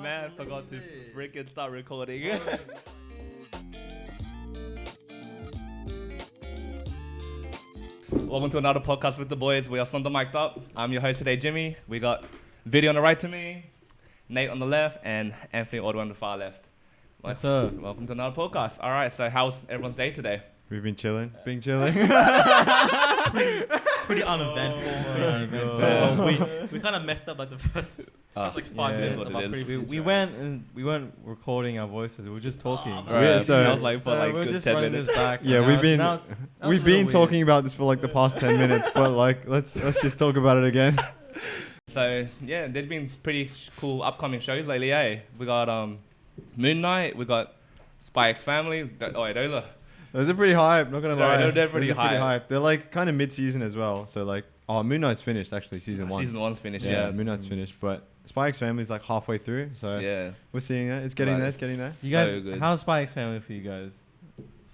man, forgot to freaking start recording. Welcome to another podcast with the boys. We are SNDR Mic'd Up. I'm your host today, Jimmy. We got Video on the right to me, Nate on the left, and Anthony all the way on the far left. Yes, sir. Welcome to another podcast. All right, so how's everyone's day today? We've been chilling. Pretty uneventful. We kind of messed up like the first like 5 minutes. We weren't recording our voices. We were just talking. Right. So I was like for like we're good just 10 running minutes. this back. Yeah, we've been talking about this for like the past 10 minutes, but like let's just talk about it again. So yeah, there's been pretty cool upcoming shows lately. We got Moon Knight. We got Spy X Family. Those are pretty hype. Not gonna lie. They're pretty hype. They're like kind of mid-season as well. So like, Moon Knight's finished actually. Season 1. Season 1's finished. Yeah, Moon Knight's finished, but Spy X Family's like halfway through. So yeah, we're seeing that. It's getting there. It's getting there. You guys, so good. how's Spy X Family for you guys?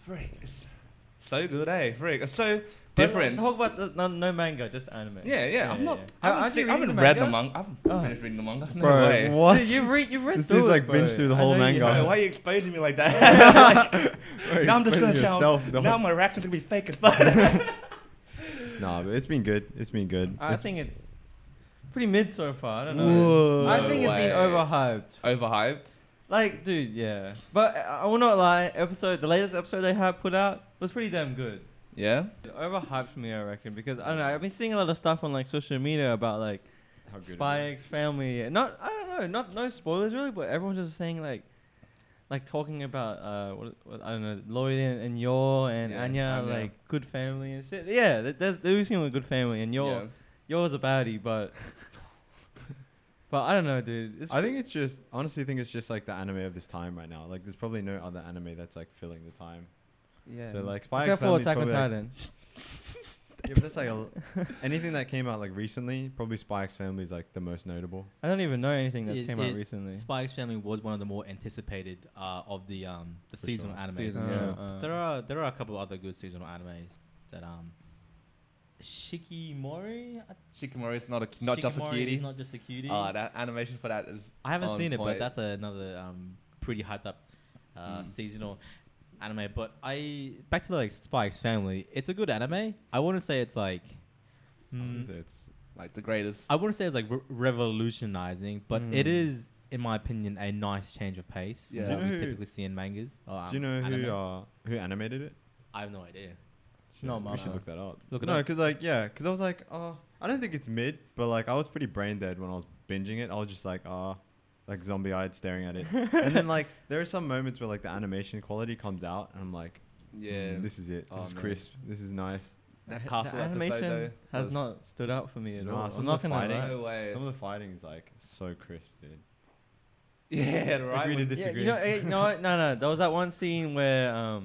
Frick, it's so good, Frick, it's so different. Talk about no manga, just anime. Yeah. I'm not. I I haven't read the manga. I haven't finished reading the manga. No Bro, way. what? Dude, you've read This through dude's like bro. binged through the whole manga. Why are you exposing me like that? Bro, now I'm just gonna sound. Now my reaction's gonna be fake as fuck. Nah, but it's been good. It's been good. I think it's pretty mid so far. I don't know. Whoa. I think it's been overhyped. Overhyped. Like, dude, yeah. But I will not lie. The latest episode they have put out was pretty damn good. Yeah. It overhyped me, I reckon, because I don't know. I've been seeing a lot of stuff on like social media about like Spy X Family. No spoilers really, but everyone's just saying like talking about what I don't know, Loid and Yor and Anya, like good family and shit. Yeah, they seem like a good family, and Yor's a baddie, but I don't know, dude. I honestly think it's just like the anime of this time right now. Like, there's probably no other anime that's like filling the time. Yeah. So like Spy X Except for Family's Attack on probably, Titan. Yeah, but that's like anything that came out like recently. Probably Spy X Family is like the most notable. I don't even know anything that's came out recently. Spy X Family was one of the more anticipated of the seasonal animes. Yeah. There are a couple of other good seasonal animes that Shikimori Shikimori is not just a cutie. Not just a cutie. That animation for that is. I haven't seen it, point. but that's another pretty hyped up seasonal anime. But back to like Spy X Family. It's a good anime. I wouldn't say it's like. It's like the greatest. I wouldn't say it's like revolutionizing, but it is, in my opinion, a nice change of pace. Yeah. From what we typically see in mangas. Or, do you know who animated it? I have no idea. We should look that up. Look it up. up. Because I was like, I don't think it's mid, but like I was pretty brain dead when I was binging it. I was just like zombie-eyed staring at it. And then like there are some moments where like the animation quality comes out, and I'm like, this is it. This is crisp. This is nice. That The castle animation has not stood out for me at all. Some I'm of not the gonna fighting, lie. No way. some of the fighting is like so crisp, dude. Yeah, right. Agree to Yeah, disagree. no. There was that one scene where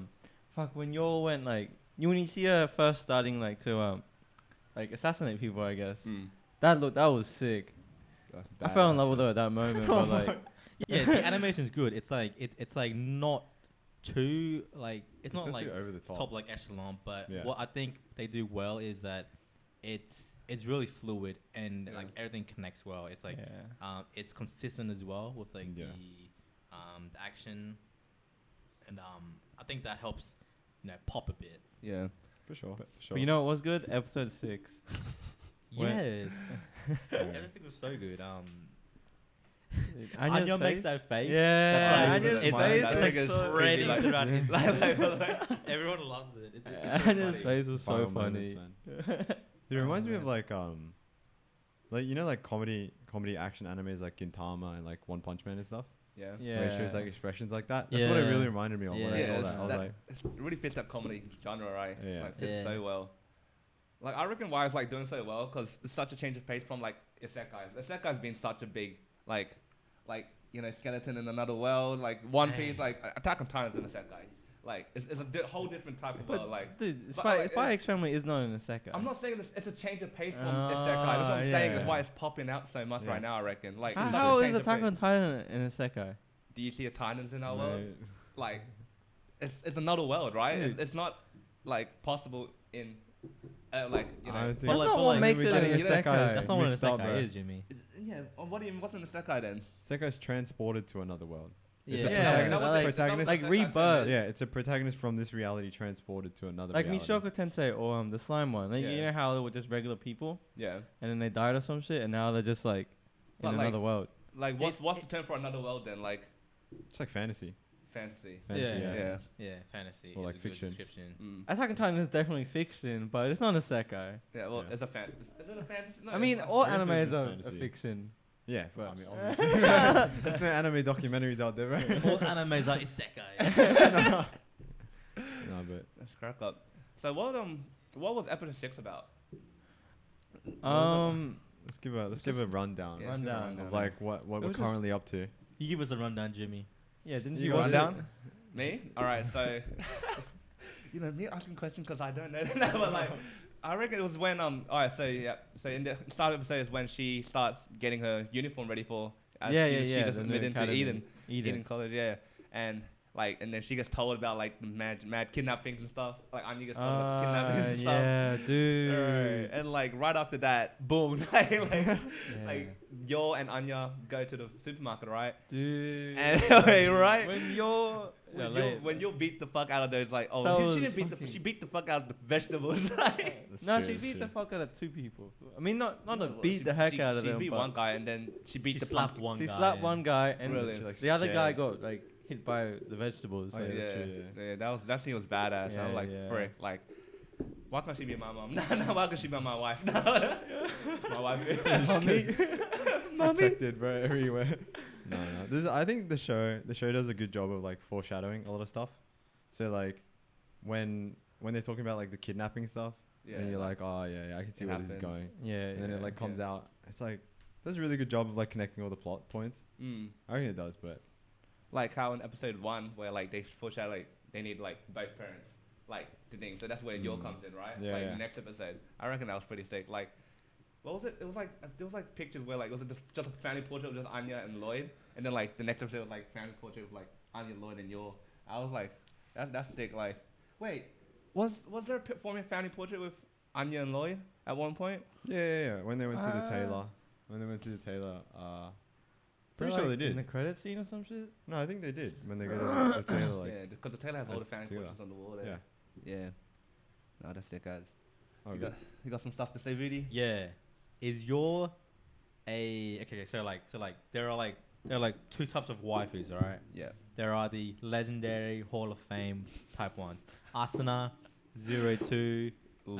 when Yor went like when you see her first starting like to like assassinate people, I guess. That was sick. I fell in love with her at that moment, but like Yeah, the animation's good. It's like it's like not too like it's not like too over the top. like echelon, but Yeah. what I think they do well is that it's really fluid and like everything connects well. It's like it's consistent as well with like the action, and I think that helps pop a bit. Yeah. For sure. But you know what was good? Episode 6. Yes, everything was so good. Anya's Anya makes face? that face. Yeah, That's Anya's like, face That was thing is so creepy, spreading like- throughout his everyone loves it. It's so Anya's funny. face was so Viral funny. moments, man. It reminds me of like like comedy action animes like Gintama and like One Punch Man and stuff. Yeah. Yeah. Where it shows like expressions like that. That's what it Yeah. really reminded me of when I saw it's that. I was like, it really fits that comedy genre, right? Yeah. Like, fits Yeah. so well. Like, I reckon why it's like doing so well because it's such a change of pace from like isekais. Isekai's been such a big like skeleton in another world, like One Piece, like Attack on Titan's an isekai. Like it's a whole different type of world. Like, Dude, but, Spy X Family is not an isekai. I'm not saying it's a change of pace from isekai. That's what I'm saying. Is yeah. why it's popping out so much right now. I reckon. Like, it's such a How is change of Attack pace. on Titan an isekai? Do you see a Titans in our world? no. Like, it's another world, right? It's not like possible in Like you I know. don't think That's like- not but what like, makes we're it getting an a isekai. isekai. That's not what an mixed up, isekai bro. is, Jimmy. Yeah. What do you? What's an isekai then? Sekai's transported to another world. It's Yeah. a Yeah, protagonist. like- protagonist like rebirth. yeah, it's a protagonist from this reality transported to another Like reality. Mushoku Tensei or the slime one. Like, you Yeah. know how they were just regular people Yeah. and then they died or some shit and now they're just like But, in like, another world. Like what's the term for another world then? Like It's like fantasy. fantasy. Fantasy, Yeah. yeah. Yeah, fantasy. Or is like a good fiction. description. Mm. Attack on Titan is definitely fiction, but it's not a sekai. Yeah. Well, Yeah. it's a fan. Is it a fantasy? No, I mean, it's all not. anime animes is are a fantasy. fiction. Yeah, But- I mean, obviously. There's no anime documentaries out there, right? All animes are isekai. No, but Let's crack up. So what was episode 6 about? let's give a rundown Yeah, Rundown. of like what It we're was just- currently up to. You give us a rundown, Jimmy. Yeah, didn't You you got watch it? it? Rundown? Me? All right. So you know me asking questions because I don't know. No, but like I reckon it was when all right. So yeah. So in the start of the episode is when she starts getting her uniform ready for. She just the new admitted into academy. Eden College, yeah. And then she gets told about like the mad kidnappings and stuff. Like Anya gets told about the kidnappings and stuff. Yeah, dude. Right. And like right after that, boom, like Yo and Anya go to the supermarket, right? Dude. And right? When you're When you beat the fuck out of those, like, That oh, was she didn't beat fucking- she beat the fuck out of the vegetables. Like, That's no, true, she that's beat true. the fuck out of two people. I mean, not to well, beat the heck out of she them. beat but one guy and then she beat She the slapped pumpkin. one she guy. slapped one guy and Really? She, like, the other guy scared. got like hit by the vegetables. Oh, like, yeah. Yeah, That's true, yeah, that scene was badass. Yeah, I'm like, yeah. frick, like, why can't she be my mom? No, why can't she be my wife? No, my wife. Mommy. Protected, bro, everywhere. No. I think the show does a good job of like foreshadowing a lot of stuff. So like, when they're talking about like the kidnapping stuff, Yeah, and you're like, oh yeah, I can see it where this is happens. going. Yeah, And then it like comes yeah. out. It's like does a really good job of like connecting all the plot points. I reckon it does, but Like how in episode 1 where like they foreshadow like they need like both parents, like the thing. So that's where Yo comes in, right? Yeah, like yeah. the next episode. I reckon that was pretty sick. Like, what was it? It was like there was like pictures where like was it just a family portrait of just Anya and Loid, and then like the next episode was like family portrait of like Anya, Loid, and Yo. I was like, that's sick. Like, wait, was there a forming family portrait with Anya and Loid at one point? yeah. When they went to the tailor, pretty sure they In did. the credit scene or some shit. No, I think they did when they go to the tailor. Like, yeah, because the Taylor has all the that's family together. portraits on the wall there. yeah. Yeah. No, that's sick, guys. Oh, You good. got some stuff to say, Rudy? Yeah. Is your okay? So there are two types of waifus, all right? Yeah. There are the legendary Hall of Fame type ones. Asuna, 02, Oof.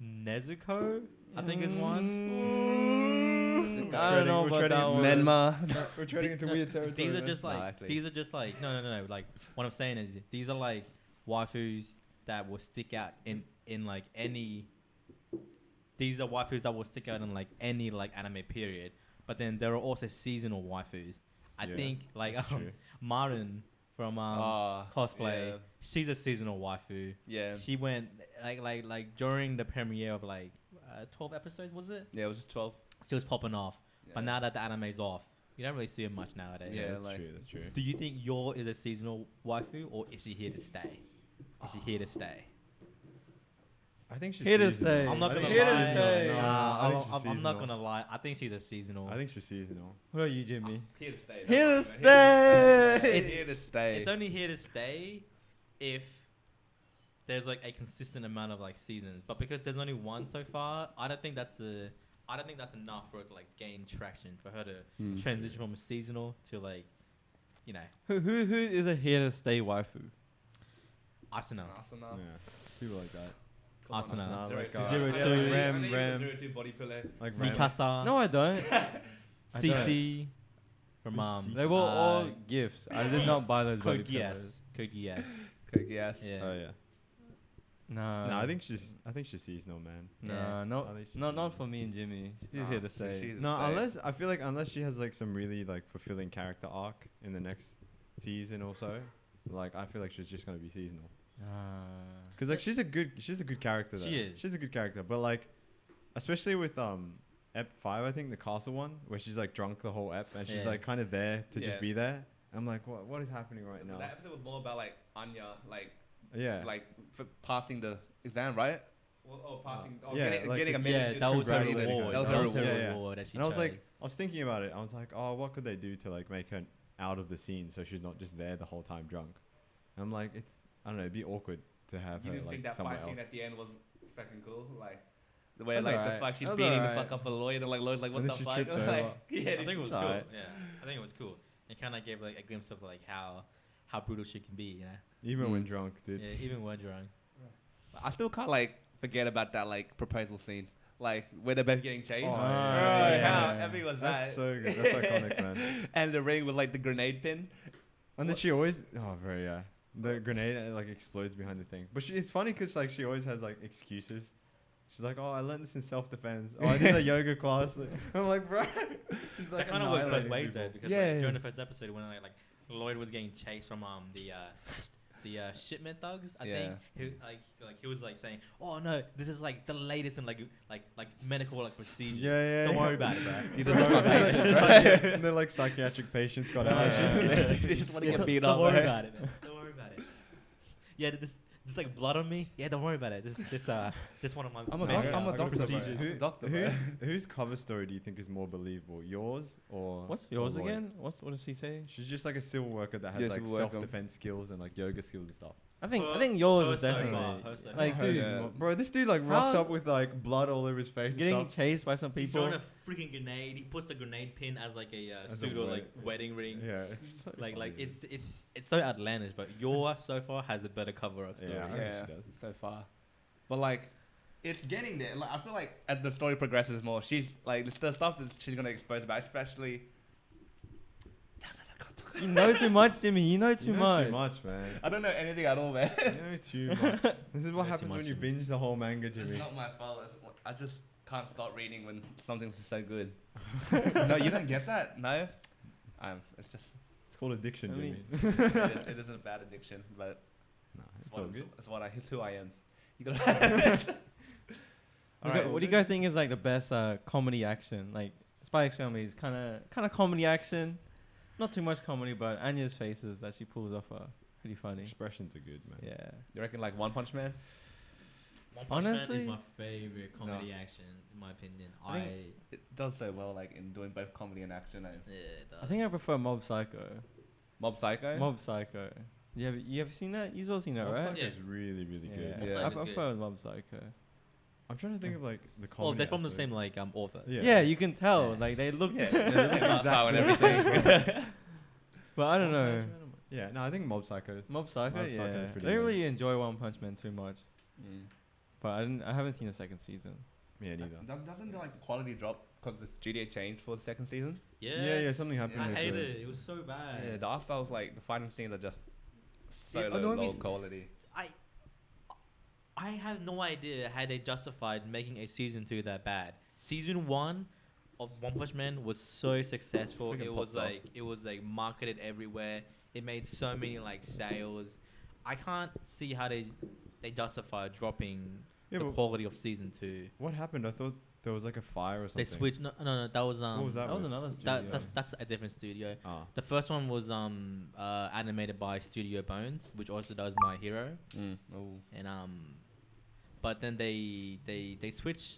Nezuko, I think is one. I don't know We're about that treading one. into- Menma. We're treading into weird territory. These are man. just No, like actually. no. Like what I'm saying is these are like waifus that will stick out in like any. These are waifus that will stick out in like any like anime period. But then there are also seasonal waifus. I Yeah, think like that's true. Marin from cosplay, Yeah. she's a seasonal waifu. Yeah. She went like during the premiere of like 12 episodes, was it? Yeah, it was just 12. She was popping off. But Yeah. now that the anime's off, you don't really see her much nowadays. Yeah, that's like- true. That's true. Do you think Yor is a seasonal waifu, or is she here to stay? Is she here to stay? I think she's Here to seasonal. stay. I'm not I gonna think she's Here to lie. seasonal. stay. No, Nah, I think she's I'm not seasonal. gonna lie. I think she's a seasonal. I think she's seasonal. What are you, Jimmy? Here to stay. Here to that's what I meant. stay. Here to stay. It's only here to stay if there's like a consistent amount of like seasons. But because there's only one so far, I don't think that's enough for it to like gain traction for her to transition from seasonal to like, you know, Who is a here to stay waifu? Asuna. Asuna. Yeah, people like that. Come on, Asuna. Asuna, Zero like, two. Zero Yeah, two. like Ram, I need Ram. a 02 body pillow. Like Ram. Mikasa. No, I don't. CC. From Who's They were all gifts. I did not buy those body Code pillows. Geass. Code Geass. Cookie ass. Yeah. Oh yeah. Nah. No, I think she's seasonal, man. Nah, Yeah. no, I think she's not seasonal. for me and Jimmy. She's Nah, here to she- stay. she's- No, stay. I feel like unless she has like some really like fulfilling character arc in the next season or so, like I feel like she's just gonna be seasonal. Cause like she's a good character. Though. She is. She's a good character, but like, especially with Ep 5, I think the castle one where she's like drunk the whole ep and she's Yeah. like kind of there to Yeah. just be there. I'm like, what is happening right now? That episode was more about like Anya, like Yeah. like for passing the exam, right? Well, oh, passing. Oh, yeah, getting, like getting a the- minute. Yeah, that was her congratulating reward. her. That was her Yeah, reward. yeah. reward that she And I was chose. like, I was thinking about it. I was like, oh, what could they do to like make her out of the scene so she's not just there the whole time drunk? And I'm like, it's I don't know, it'd be awkward to have You her didn't like think that somewhere fight else. scene at the end was fucking cool? Like the way That's like alright. the fuck she's That's beating the alright. fuck up of Loid and like Loid's like what And the then she fuck? trips Like, over. yeah, I think it was cool. alright. Yeah, I think it was cool. It kind of gave like a glimpse of like how brutal she can be, you know. Even when drunk, dude. Yeah, even when drunk. I still can't like forget about that like proposal scene, like where they're both getting chased. Oh, Bro, yeah. how epic was That's that? so good. That's iconic, man. And the ring was like the grenade pin. And then she always, very yeah. The grenade like explodes behind the thing. But it's funny because like she always has like excuses. She's like, oh, I learned this in self-defense. Oh, I did a yoga class. I'm like, bro. She's like, That kind of works both annihilating ways people. though, because Yeah. like, during the first episode when like Loid was getting chased from the shipment thugs, I think he was like saying, "Oh no, this is like the latest in like medical like procedures. Yeah. Don't worry about it, bro. He doesn't want patience, It's right? like- and they're like psychiatric patients got out. They just want to get beat Don't up. worry right? about it, man. Don't worry about it. Yeah, this like blood on me. Yeah, don't worry about it. Just one of my. I'm a medical- doctor. I'm a I got doctor. procedures. Bro. Who, Doctor, bro. whose cover story do you think is more believable, yours or What's or yours Lloyd's? again? What does she say? She's just like a civil worker that has Yeah, like civil worker. self-defense skills and like yoga skills and stuff. I think Her- yours her is so definitely far, her so like far. dude Yeah. Bro, this dude like rocks How- up with like blood all over his face getting and stuff. chased by some He's people. throwing a freaking grenade. He puts the grenade pin as like a As a pseudo wed- like wedding ring. Yeah, it's so Like funny. it's so outlandish, but your so far has a better cover up story. Yeah, I Yeah, she does. so far. But like, it's getting there. Like, I feel like as the story progresses more, she's like the stuff that she's gonna expose about, especially. Damn it, I can't talk. You know too much, Jimmy. You know too You know much. too much, man. I don't know anything at all, man. You know too much. This is what Too happens much, when you Jimmy. binge the whole manga, Jimmy. It's not my fault. I just can't stop reading when something's so good. No, you don't get that. No, it's just It's called addiction, I Jimmy. mean- it isn't a bad addiction, but Nah, it's all good. It's who I am. You gotta. What do you guys think is like the best comedy action? Like Spy X Family is kind of comedy action, not too much comedy, but Anya's faces that she pulls off are pretty funny. Expressions are good, man. Yeah. You reckon like One Punch Man? One Punch Man Honestly- is my favorite comedy action, in my opinion. I think it does so well, like in doing both comedy and action. Yeah, it does. I think I prefer Mob Psycho. Mob Psycho. Mob Psycho. You ever seen that? You've all seen that, Mob right? Psycho Yeah. is really, really good. Yeah. Yeah. I Mob Psycho's prefer Mob Psycho. I'm trying to think of like the comedy. well, they're from the aspect. same like author. Yeah, you can tell. Yeah. Like they look. Yeah, yeah, style and everything. But I don't know. Yeah, no, I think Mob Psycho is. Mob Psycho. Mob Psycho is Yeah. I pretty don't good. really enjoy One Punch Man too much, Mm. but I haven't seen the second season. Yeah, neither. Doesn't like the quality drop because the studio changed for the second season? Yeah, something happened. I with hate the- it. It was so bad. Yeah, the art styles like the fighting scenes are just so Yeah, low no, quality. I have no idea how they justified making a season 2 that bad. Season 1 of One Punch Man was so successful. Freaking It popped off. was like marketed everywhere. It made so many like sales. I can't see how they justify dropping Yeah, the but quality of season 2. what happened? I thought there was like a fire or something. They switched. No. That was What was that? That was with? another studio. That's a different studio. Ah, The first one was animated by Studio Bones, which also does My Hero. Oh. And but then they switched.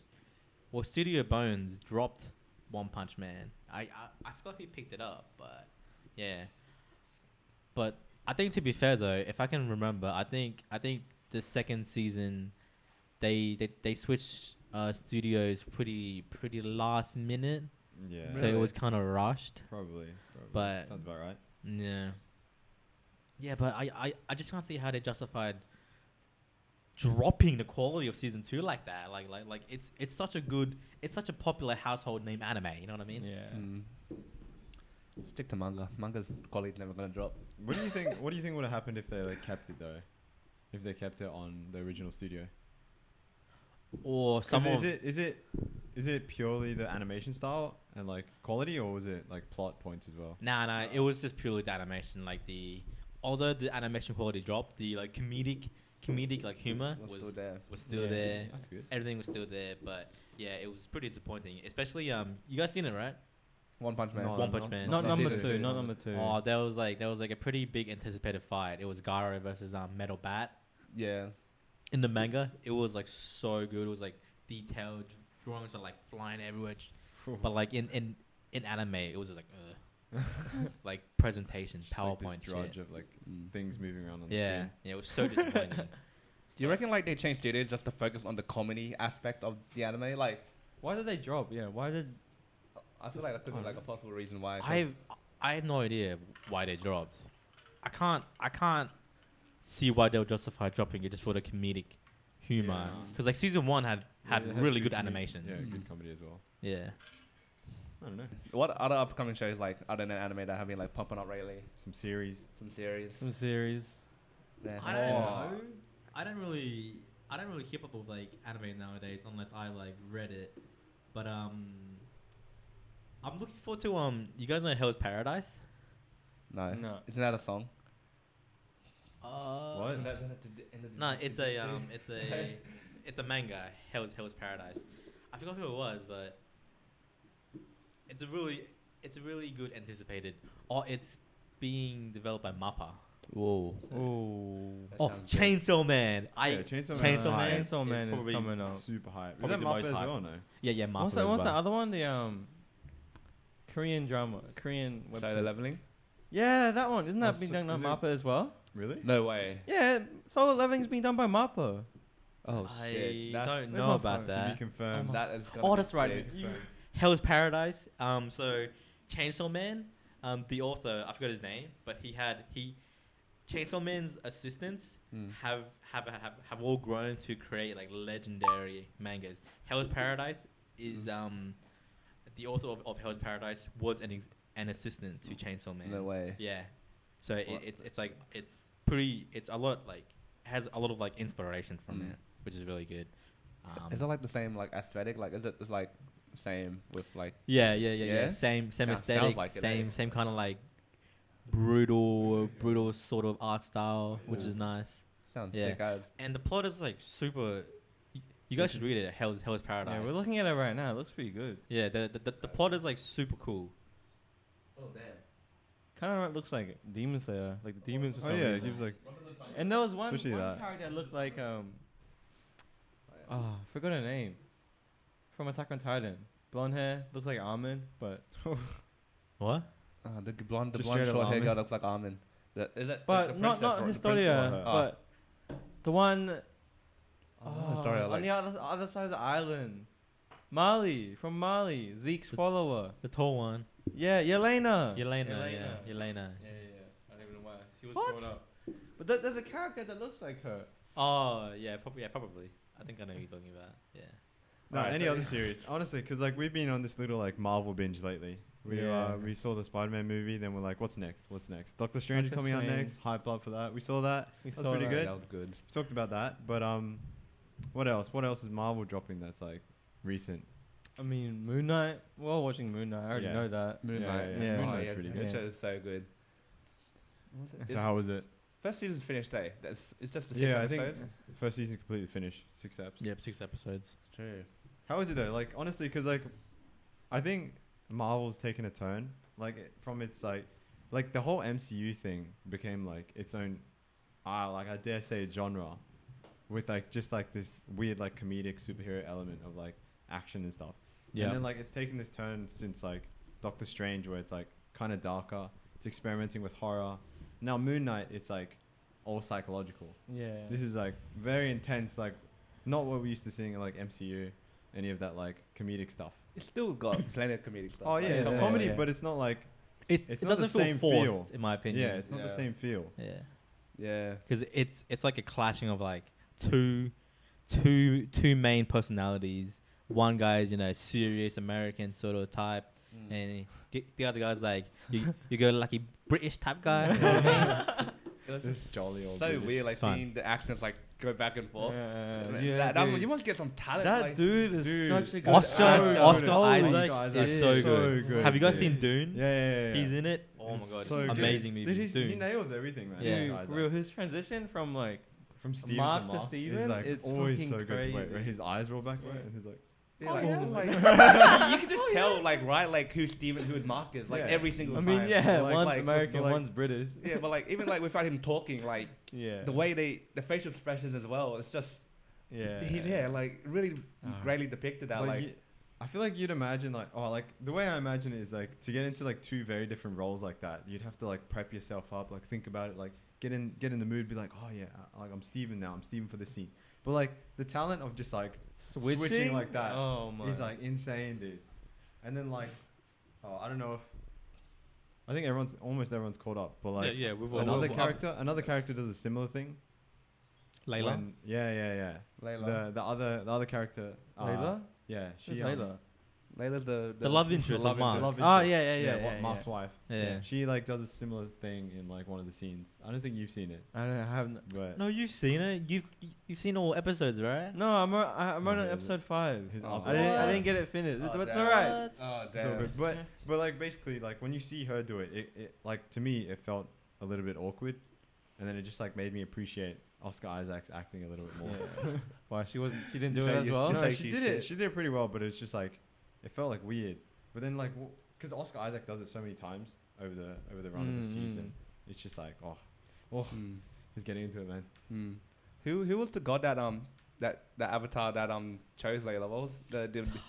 Well, Studio Bones dropped One Punch Man. I forgot who picked it up, but yeah. But I think to be fair though, if I can remember, I think the second season, they switched studios pretty last minute, yeah. so it was kind of rushed. Probably. But- sounds about right. Yeah. Yeah, but I just can't see how they justified dropping the quality of season 2 like that. Like it's such a popular household name anime, you know what I mean? Yeah. Mm. Stick to manga. Manga's quality's never gonna drop. What do you think? What do you think would have happened if they like kept it though? If they kept it on the original studio? Or 'Cause some of is it purely the animation style and like quality, or was it like plot points as well? Nah, it was just purely the animation. Like although the animation quality dropped, the like comedic like humor Was still there. was still Yeah. there. That's good. Everything was still there, but yeah, it was pretty disappointing. Especially you guys seen it, right? One Punch Man. No, One Punch Man. Not Not number season two. two. Not number two. Oh, there was like a pretty big anticipated fight. It was Gara versus Metal Bat. Yeah. In the manga, it was like so good. It was like detailed drawings are like flying everywhere. But like in anime, it was just like like presentation, Just like PowerPoint this drudge shit. of like things moving around on the Yeah, screen. yeah, it was so disappointing. Do you reckon like they changed studios just to focus on the comedy aspect of the anime? Like, Why did they drop? Yeah, why did? I feel like that could be like a possible reason why. 'cause I have no idea why they dropped. I can't see why they would justify dropping it just for the comedic humor. Yeah. Because like season 1 had Yeah, it had really good comi- animations. Yeah, good comedy as well. Yeah. I don't know. What other upcoming shows like other than anime that have been like pumping up lately? Some series. Some series. Some series. Yeah. I don't know. I don't really keep up with like anime nowadays unless I like read it. But I'm looking forward to you guys know Hell's Paradise? No. No. Isn't that a song? What? No, it's a manga, Hell's Paradise. I forgot who it was, but it's a really good anticipated. Oh, it's being developed by MAPPA. Whoa. Oh. That Oh, sounds good. Chainsaw Man. Chainsaw Chainsaw Man. Man. Chainsaw Man is probably coming up. Super hype. Is Probably that the Mappa most as hype. well? No. Yeah, MAPPA. What's as that well. other one? The Korean drama, Korean Solo webtoon. leveling? Yeah, that one. Isn't Oh, that being so done by is it- MAPPA as well? Really? No way. Yeah, Solo Leveling's being done by MAPPA. Oh I shit. don't Where's know my about phone? To be that. confirmed. Oh, That is gonna Oh, be that's right. sick. Hell's Paradise. So Chainsaw Man. The author, I forgot his name, but he Chainsaw Man's assistants have all grown to create like legendary mangas. Hell's Paradise is the author of Hell's Paradise was an assistant to Chainsaw Man. No way. Yeah, so What? it's a lot like has a lot of like inspiration from it, which is really good. Is it like the same like aesthetic? Like is it just like same with like Yeah. Yeah? Same Sounds aesthetic, like it, eh? same kind of like brutal sort of art style, which Ooh. is nice. sounds Yeah. sick as. And the plot is like super. You guys should read it. Hell's Paradise. Yeah, we're looking at it right now. It looks pretty good. Yeah, the plot is like super cool. Oh damn. Kind of looks like Demon Slayer, like the demons or Oh something. yeah, it gives like. And there was one Especially that. character that looked like I forgot her name. From Attack on Titan. Blonde hair, looks like Armin, but What? The blonde Just short straight up hair Armin. girl looks like Armin. Is it? but the not princess, Historia, her. but the one Historia, on like the other side of the island. Mali, from Mali, Zeke's follower. The tall one. Yeah, Yelena. Yelena. Yelena. Yeah, Yelena. Yeah. I don't even know why. She was What? grown up. But there's a character that looks like her. Oh yeah, probably. I think I know who you're talking about. Yeah. No, Alright, any so- other series. Honestly, because like we've been on this little like Marvel binge lately. We saw the Spider-Man movie, then we're like, what's next? Doctor Strange Doctor coming out Strange. next. Hype up for that. We saw that. We That was saw pretty that. good. that was good. We talked about that, but what else? What else is Marvel dropping that's like recent? I mean, Moon Knight. We're all watching Moon Knight. I already Yeah. know that. Moon Yeah, Knight. yeah. Moon Oh, Knight's yeah, pretty this good. show is so good. So how was it? First season's finished, eh? It's just the 6 Yeah, I think episodes. first season completely finished. 6 eps. Yep, 6 episodes. True. How is it though? Like honestly, because like I think Marvel's taken a turn. Like from its like the whole MCU thing became like its own, like I dare say genre, with like just like this weird like comedic superhero element of like action and stuff. Yeah. And then like it's taken this turn since like Doctor Strange, where it's like kind of darker. It's experimenting with horror. Now Moon Knight, it's like all psychological. Yeah. This is like very intense, like not what we used to seeing in like MCU, any of that like comedic stuff. It's still got plenty of comedic stuff. Oh like, yeah, Yeah, it's yeah, comedy, yeah. but it's not like It It's not the doesn't feel same forced, feel. in my opinion. yeah, it's not the Yeah. same feel. Yeah. Yeah. Because it's like a clashing of like two main personalities. One guy's serious American sort of type, and the other guy's like you go like a British type guy. You know what I mean? It was This just jolly old so British. weird, like It's fun. seeing the accents like go back and forth. Yeah, You must get some talent. that like, dude is Dude. such a good Oscar actor. Oscar Holy Isaac is shit. so good. Have you guys dude. seen Dune? Yeah. He's in it. Oh my He's god, so good. amazing movie. Dude, he Dune. nails everything, man. Yeah. This Dude, guy's for real, his transition from like from Steven Mark to to Mark Steven, is like it's always fucking so good. Wait, crazy. where his eyes roll back, right? And he's like, Yeah, like, yeah. you can just tell, like, right, like who Steven, who Mark is, like Yeah. every single I time. mean, yeah, Like- one's like, American, like- one's British. Yeah, but like even like without him talking, like Yeah. the way the facial expressions as well, it's just Yeah. like really greatly depicted that. Like, I feel like you'd imagine like the way I imagine it is like to get into like two very different roles like that, you'd have to like prep yourself up, like think about it, like get in the mood, be like, oh yeah, like I'm Steven now, I'm Steven for this scene. But like the talent of just like switching like that is like insane, dude. And then like, I don't know if I think almost everyone's caught up, but like we've all another character does a similar thing. Layla. Yeah. Layla. The other character. Layla? Yeah, Who's Layla? Layla's the love interest of Marc. Oh, yeah. Mark's wife. Yeah. She like does a similar thing in like one of the scenes. I don't think you've seen it, I haven't. but No, you've seen it. You've seen all episodes, right? No, I'm on No, episode 5. his Oh. upload. I didn't get it finished. Oh, But it's damn. alright. Oh It's all damn. good. But like basically like when you see her do it, it like to me it felt a little bit awkward, and then it just like made me appreciate Oscar Isaac's acting a little bit more. Yeah. Why she didn't do So it as you- well? you No, say she she's did it. shit. She did it pretty well, but it's just like it felt like weird. But then like because Oscar Isaac does it so many times over the run of the season, it's just like Mm. he's getting into it, man. Mm. Who was the god that avatar that chose Layla? What was the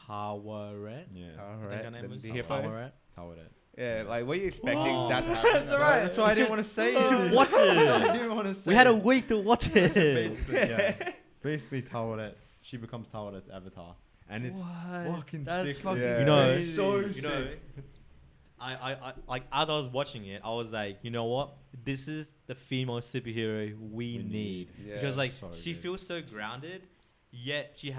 Taweret. Yeah, I think her name was the hippo? Taweret. Taweret. Yeah, like were you expecting Oh. that to happen? That's alright. That's why I didn't want to say it. You should watch That's why I it. didn't want to say We had a it. week to watch it. Basically, yeah. Basically, Taweret. She becomes Tawaret's avatar, and it's What? fucking That's sick. fucking Yeah. You know, it's so you sick. know, I like as I was watching it, I was like, you know what? This is the female superhero we need. Yeah. Because like So she good. feels so grounded, yet she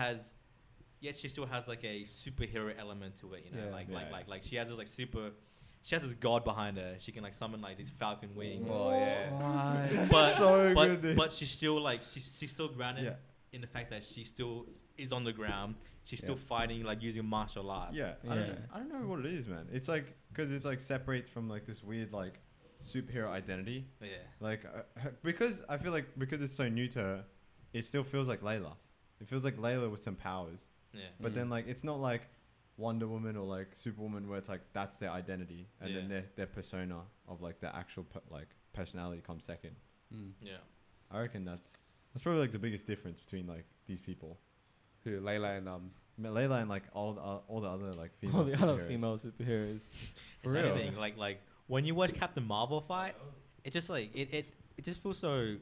still has like a superhero element to it. You know, Yeah. like she has this like she has this god behind her. She can like summon like these falcon wings. Oh yeah. What? But so good, dude. but she's still like she's still grounded Yeah. in the fact that she still is on the ground. She's Yeah. still fighting like using martial arts. Yeah, I don't know what it is, man. It's like because it's like separates from like this weird like superhero identity. Yeah. Like because I feel like because it's so new to her, it still feels like Layla. It feels like Layla with some powers. Yeah. But then like it's not like Wonder Woman or like Superwoman where it's like that's their identity and then their persona of like their actual like personality comes second. Yeah. I reckon that's probably like the biggest difference between like these people. Who Layla and Layla and like all the other like female All the other superheroes. female superheroes. For It's real. anything like when you watch Captain Marvel fight, it just like it just feels so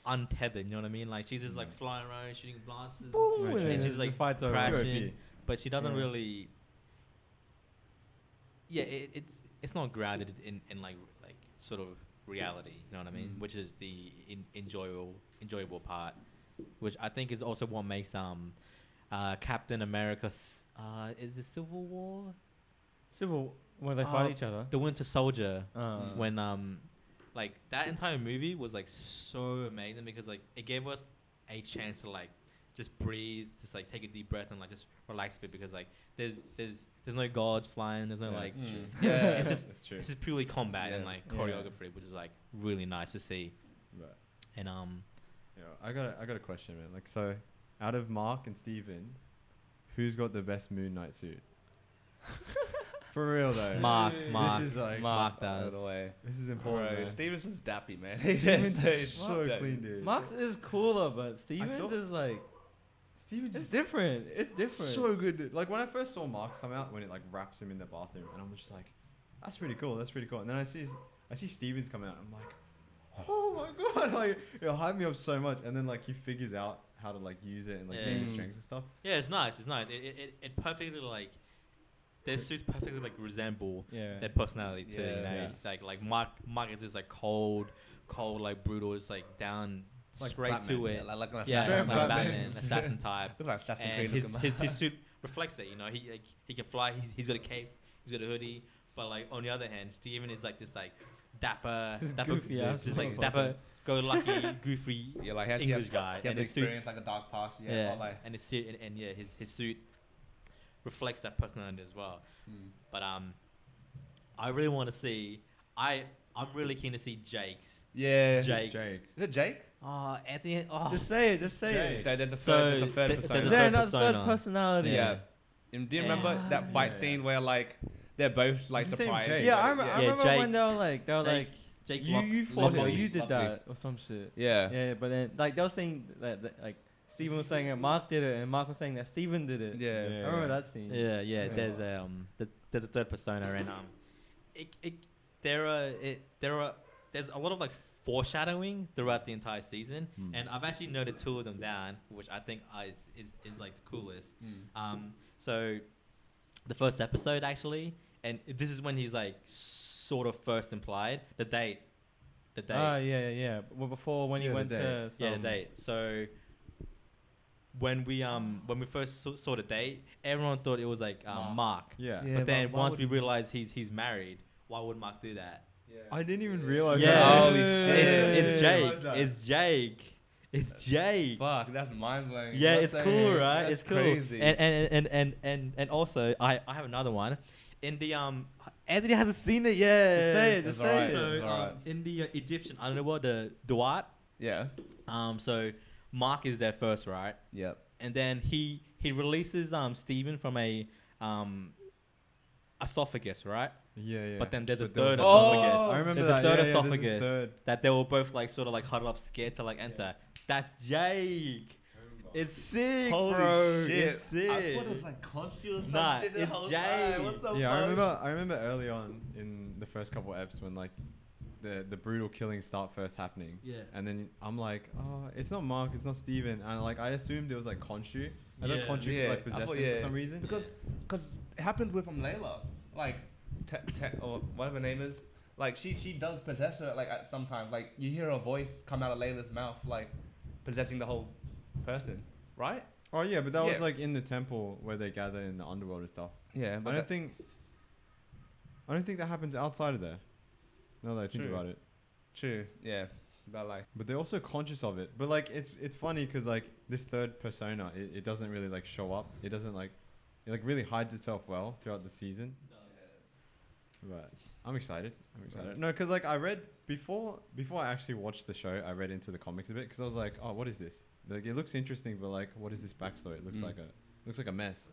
untethered. You know what I mean? Like she's just like flying around shooting blasters, Boom, Right, and right. and then she's like the fights are crashing, OP. but she doesn't Yeah. really. Yeah, it's not grounded in like sort of reality. You know what I mean? Which is the enjoyable part, which I think is also what makes Captain America is the Civil War, Where they fight each other. the Winter Soldier, Mm. when like that entire movie was like so amazing because like it gave us a chance to like just breathe, just like take a deep breath and like just relax a bit because like there's no gods flying, there's no Yeah, like it's true. Yeah. it's just That's true. it's just purely combat and Yeah. like Yeah. choreography, which is like really nice to see. But, And yeah, I got a question, man. Like, so out of Mark and Steven, who's got the best Moon Knight suit? For real though. Mark, This is like Mark By does. the way. this is important. Bro, Man. Stevens is dappy, man. Steven's He's so dappy. clean, dude. Mark's is cooler, but Stevens saw- is like Steven's it's different. It's different. so good, dude. Like when I first saw Mark come out, when it like wraps him in the bathroom, and I'm just like, that's pretty cool. That's pretty cool. And then I see Stevens come out, I'm like, oh my god, like it hyped me up so much. And then like he figures out how to like use it and like gain Yeah. strength and stuff. Yeah, it's nice. It's nice. It perfectly like their suits perfectly like resemble Yeah. their personality too. You know? Yeah. Like Mark is just like cold, like brutal. It's like down Like straight Batman. to it. Yeah, like an Yeah, assassin. like Batman. Batman, assassin type. Looks like Assassin's And Creed looking his suit reflects it. You know, he can fly. He's got a cape. He's got a hoodie. But like on the other hand, Steven is like this like dapper, This goofy ass just like motherfucker. dapper, go lucky, goofy Yeah, like he has English guy. He has And his suit, experience like a dark past. Yeah, not like. and his suit, and yeah, his suit reflects that personality as well. But I really want to see. I'm really keen to see Jake's. Yeah. Jake's. Jake. Is it Jake? Oh, at the end. Oh. Just say it. Just say Jake. it. So there's a So third, there's a third th- persona. Is there's a there third another third persona. personality? Yeah. And do you remember that fight Yeah. scene where like they're both like Is his name surprised? Jake? Yeah, I Yeah, remember Jake. when they were like, Jake you fought him, Lovely. you did Lovely. that or some shit. Yeah. Yeah, but then like they were saying that like Steven was saying that Mark did it, and Mark was saying that Steven did it. Yeah. I remember that scene. Yeah, yeah. Yeah. There's a third persona, and there's a lot of like foreshadowing throughout the entire season, and I've actually noted 2 of them down, which I think is like the coolest. So the first episode actually, and this is when he's like sort of first implied the date. Oh yeah. Well, before when he Yeah, the went date. to Yeah, the date. So when we first saw the date, everyone thought it was like Mark. Yeah. Yeah. But then why once would we he- realized he's married, why would Mark do that? I didn't even realize Yeah. that. Holy shit. It's I Jake. realized that. It's Jake. Fuck, that's mind blowing. Yeah, it's cool, right? That's It's cool. Crazy. And also I have another one. In the Anthony hasn't seen it yet. Just say it. That's Just say alright. it. So It's alright. in the Egyptian underworld, the Duat. Yeah. So Mark is there first, right? Yep. And then he releases Steven from a esophagus, right? Yeah. But then there's a there was third a- esophagus. I remember There's that. a third yeah, there's a esophagus third. that they were both like sort of like huddled up, scared to like enter. That's Jake. It's sick, Holy bro. shit. It's sick. I thought it was like conscious or some Nah, shit the it's whole Jake. time. What the Yeah, fuck? I remember early on in the first couple eps when like the brutal killings start first happening. Yeah. And then I'm like, oh, it's not Mark, it's not Steven. And like I assumed it was like Khonshu. I thought Yeah. Khonshu Yeah, could like I possess thought, him yeah. for some reason. Because it happened with Layla. Like, or whatever her name is. Like, she does possess her, like, at sometimes. Like, you hear her voice come out of Layla's mouth, like, possessing the whole person. Right? Oh yeah, but that Yeah. was like in the temple where they gather in the underworld and stuff. Yeah, I don't think that happens outside of there. Now that I think True. about it. True, yeah. But, like, But they're also conscious of it. But like it's funny because like this third persona, it doesn't really like show up. It doesn't like it like really hides itself well throughout the season. But I'm excited. Right. No, because like I read before I actually watched the show, I read into the comics a bit because I was like, oh, what is this? Like it looks interesting, but like what is this backstory? It looks like a mess.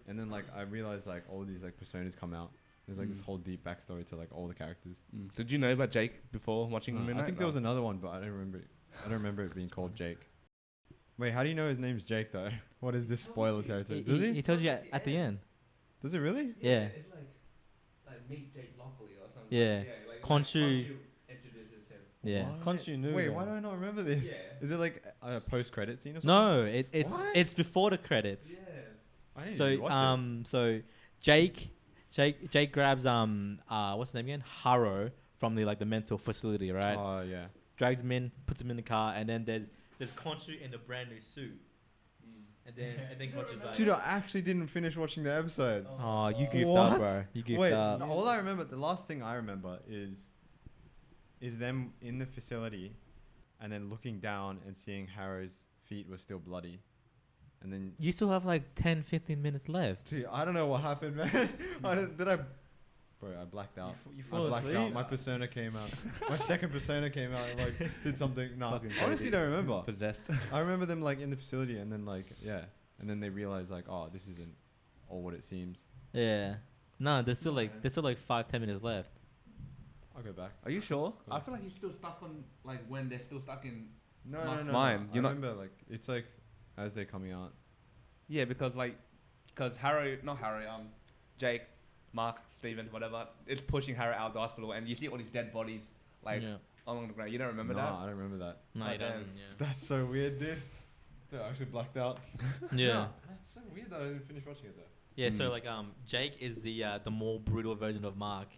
And then like I realized like all these like personas come out. There's like this whole deep backstory to like all the characters. Did you know about Jake before watching Midnight? I think there was another one, but I don't remember it. I don't remember it being called Jake. Wait, how do you know his name's Jake though? What is this spoiler territory? Does He he? told you at the end. Does it really? Yeah. It's like meet Jake Lockley or something. Yeah. Khonshu introduces him. Yeah. What? Khonshu knew. Wait, that. why do I not remember this? Yeah. Is it like a post-credit scene or something? No, What? it's before the credits. Yeah. I didn't even watch So Jake grabs what's his name again? Haro from the mental facility, it. right? Oh yeah. Drags him in, puts him in the car, and then there's Khonshu in a brand new suit. And then Khonshu's like, Dude, I actually didn't finish watching the episode. oh, you goofed What? up, bro. You goofed Wait, up. no, all I remember, the last thing I remember is them in the facility, and then looking down and seeing Harrow's feet were still bloody, and then. You still have like 10-15 minutes left. Dude, I don't know what happened, man. Bro, I blacked out. You I fall blacked asleep? out. My persona came out. My second persona came out and like did something. Nah, Fucking honestly crazy. don't remember. Possessed. I remember them like in the facility and then like and then they realized like, oh, this isn't all what it seems. Yeah. No, there's still like 5-10 minutes left. I'll go back. Are you sure? Yeah. I feel like he's still stuck on like when they're still stuck in. No, Mark's no. mind. I You're not- remember like it's like as they're coming out. Yeah, because Jake, Mark, Steven, whatever, it's pushing Harry out of the hospital, and you see all these dead bodies like yeah. along the ground. You don't remember No, that? I don't remember that. No, Oh, he damn. doesn't. Yeah. That's so weird, dude. Dude, I actually blacked out. Yeah. No, that's so weird that I didn't finish watching it though. Yeah, so Mm. like Jake is the more brutal version of Mark.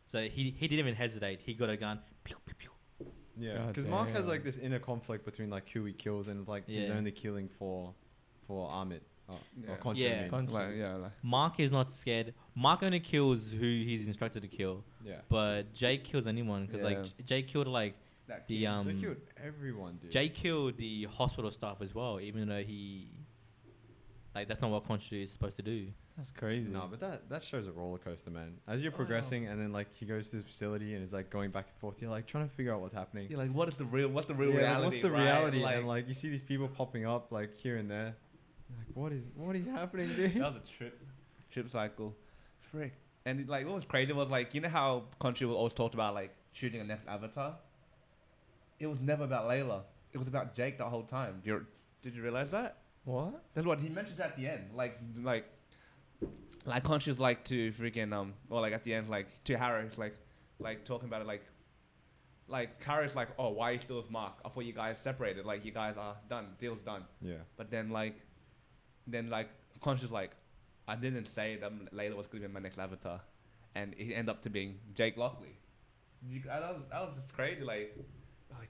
So he didn't even hesitate. He got a gun. Pew, pew, pew. Yeah, God because Mark has damn. like this inner conflict between like who he kills and like he's Yeah. only killing for Amit. Yeah. Or Khonshu, Yeah. I mean. Khonshu. Like Mark is not scared. Mark only kills who he's instructed to kill. Yeah. But Jake kills anyone because Yeah. Jake killed like that the kid. They um killed everyone, dude. Jake killed the hospital staff as well, even though he Like that's not what Khonshu is supposed to do. That's crazy. No, but that show's a roller coaster, man. As you're progressing, and then like he goes to the facility and is like going back and forth. You're like trying to figure out what's happening. You're like, what's the real Like, reality? what's the right? reality? And like you see these people popping up like here and there. You're like, what is happening, dude? that was a trip cycle, frick. And like what was crazy was like, you know how Khonshu was always talked about like shooting a next Avatar. It was never about Layla. It was about Jake the whole time. Did you realize that? What? That's what he mentioned at the end. Like Khonshu's like to freaking or like at the end like to Harry, it's like talking about it like Harry's like, oh, why are you still with Marc? I thought you guys separated. Like you guys are done. Deal's done. Yeah. But then Khonshu's like, I didn't say that Layla was gonna be my next Avatar, and it ended up to being Jake Lockley. That was just crazy. Like,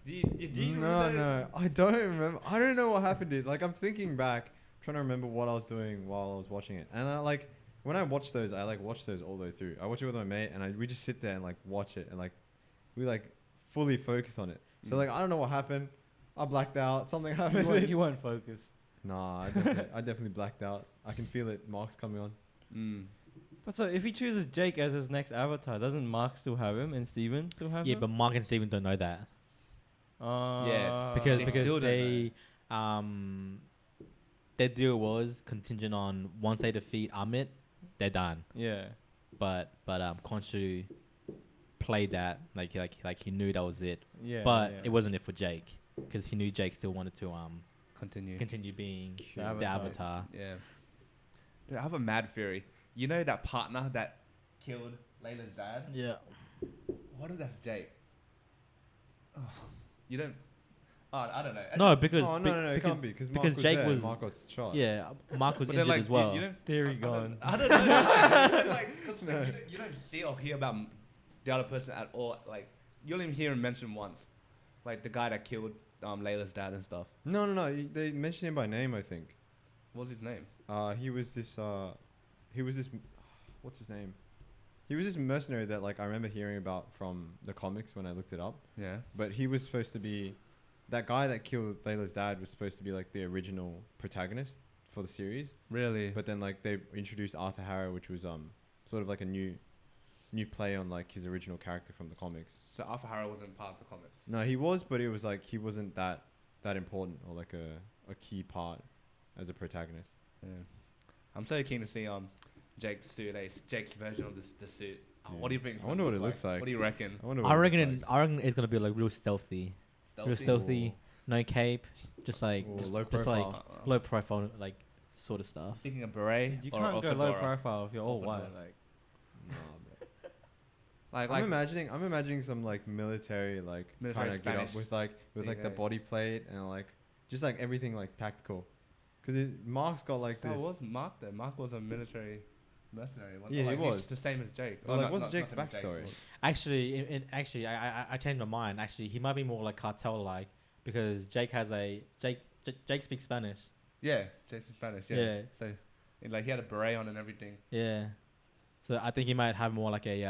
do you No, I don't remember. I don't know what happened, dude. Like I'm thinking back, trying to remember what I was doing while I was watching it, and I like when I watch those, I like watch those all the way through. I watch it with my mate, and we just sit there and like watch it, and like we like fully focus on it. So like I don't know what happened. I blacked out. Something happened. You weren't focused. Nah, I definitely blacked out. I can feel it. Marc's coming on. But so if he chooses Jake as his next Avatar, doesn't Marc still have him and Steven still have him? Yeah, but Marc and Steven don't know that. Yeah, Because They still don't they their deal was contingent on once they defeat Amit, they're done. Yeah. But Khonshu played that like he knew that was it. Yeah. But yeah. it wasn't it for Jake because he knew Jake still wanted to continue being The the Avatar. Avatar. Yeah. Dude, I have a mad theory. You know that partner that killed Layla's dad? Yeah. What if that's Jake? Oh, you don't. Oh, I don't know. No, because Oh no, it can't be because Marc was Jake there. was Marc was shot. yeah, Marc was But then, injured like, as well. You don't, Theory I gone. I don't know. Like, 'cause, like, you don't see or hear about the other person at all. Like, you don't even hear him mentioned once. Like the guy that killed Layla's dad and stuff. No. They mentioned him by name, I think. What's his name? He was this. What's his name? He was this mercenary that like I remember hearing about from the comics when I looked it up. Yeah. But he was supposed to be, that guy that killed Layla's dad was supposed to be like the original protagonist for the series. Really? But then like they introduced Arthur Harrow, which was sort of like a new play on like his original character from the comics. So Arthur Harrow wasn't part of the comics. No, he was, but it was like he wasn't that important or like a key part as a protagonist. Yeah. I'm so keen to see Jake's suit, Jake's version of the suit. Yeah. What do you think? I wonder what it looks like. What do you reckon? I wonder I what it reckon looks I reckon it's gonna be like real stealthy, Stealthy? no cape, just like Ooh, just, low just like profile. low profile like sort of stuff. Thinking a beret. You or can't go low fedora? profile if you're all Or white. fedora. Like, No, bro. Like I'm imagining some like military like Military kind of get up Spanish. with like the Yeah. body plate and like just like everything like tactical. Cause Marc's got like this. How was Marc then? Marc was a military mercenary. Yeah, he he's was. the same as Jake. But, Oh, like, not- what's not- Jake's not the same as backstory? Jake. Actually, I changed my mind. Actually, he might be more like cartel like because Jake speaks Spanish. Yeah, Jake's Spanish. Yeah. Yeah. So, like, he had a beret on and everything. Yeah. So I think he might have more like a